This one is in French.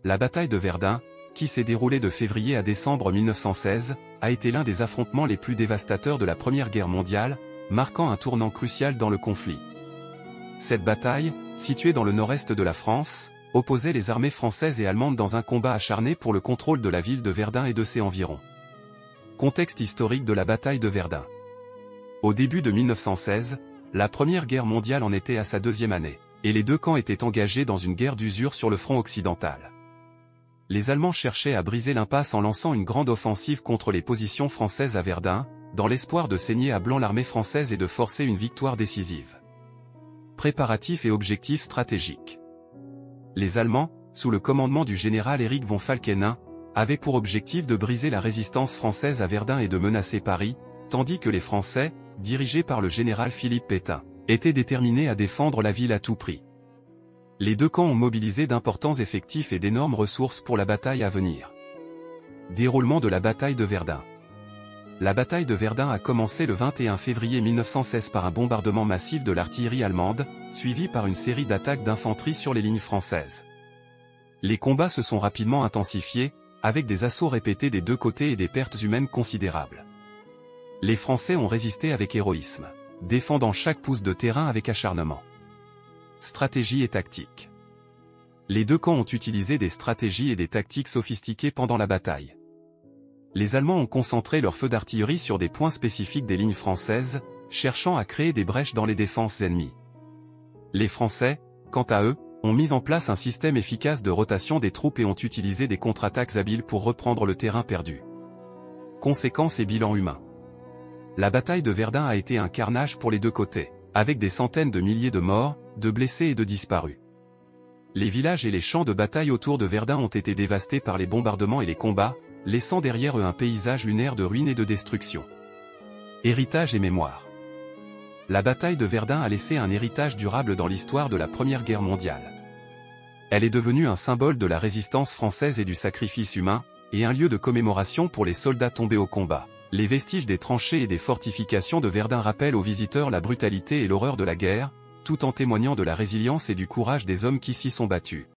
La bataille de Verdun, qui s'est déroulée de février à décembre 1916, a été l'un des affrontements les plus dévastateurs de la Première Guerre mondiale, marquant un tournant crucial dans le conflit. Cette bataille, située dans le nord-est de la France, opposait les armées françaises et allemandes dans un combat acharné pour le contrôle de la ville de Verdun et de ses environs. Contexte historique de la bataille de Verdun. Au début de 1916, la Première Guerre mondiale en était à sa deuxième année, et les deux camps étaient engagés dans une guerre d'usure sur le front occidental. Les Allemands cherchaient à briser l'impasse en lançant une grande offensive contre les positions françaises à Verdun, dans l'espoir de saigner à blanc l'armée française et de forcer une victoire décisive. Préparatifs et objectifs stratégiques. Les Allemands, sous le commandement du général Erich von Falkenhayn, avaient pour objectif de briser la résistance française à Verdun et de menacer Paris, tandis que les Français, dirigés par le général Philippe Pétain, étaient déterminés à défendre la ville à tout prix. Les deux camps ont mobilisé d'importants effectifs et d'énormes ressources pour la bataille à venir. Déroulement de la bataille de Verdun. La bataille de Verdun a commencé le 21 février 1916 par un bombardement massif de l'artillerie allemande, suivi par une série d'attaques d'infanterie sur les lignes françaises. Les combats se sont rapidement intensifiés, avec des assauts répétés des deux côtés et des pertes humaines considérables. Les Français ont résisté avec héroïsme, défendant chaque pouce de terrain avec acharnement. Stratégie et tactique. Les deux camps ont utilisé des stratégies et des tactiques sophistiquées pendant la bataille. Les Allemands ont concentré leur feu d'artillerie sur des points spécifiques des lignes françaises, cherchant à créer des brèches dans les défenses ennemies. Les Français, quant à eux, ont mis en place un système efficace de rotation des troupes et ont utilisé des contre-attaques habiles pour reprendre le terrain perdu. Conséquences et bilan humain. La bataille de Verdun a été un carnage pour les deux côtés, avec des centaines de milliers de morts, de blessés et de disparus. Les villages et les champs de bataille autour de Verdun ont été dévastés par les bombardements et les combats, laissant derrière eux un paysage lunaire de ruines et de destruction. Héritage et mémoire. La bataille de Verdun a laissé un héritage durable dans l'histoire de la Première Guerre mondiale. Elle est devenue un symbole de la résistance française et du sacrifice humain, et un lieu de commémoration pour les soldats tombés au combat. Les vestiges des tranchées et des fortifications de Verdun rappellent aux visiteurs la brutalité et l'horreur de la guerre, tout en témoignant de la résilience et du courage des hommes qui s'y sont battus.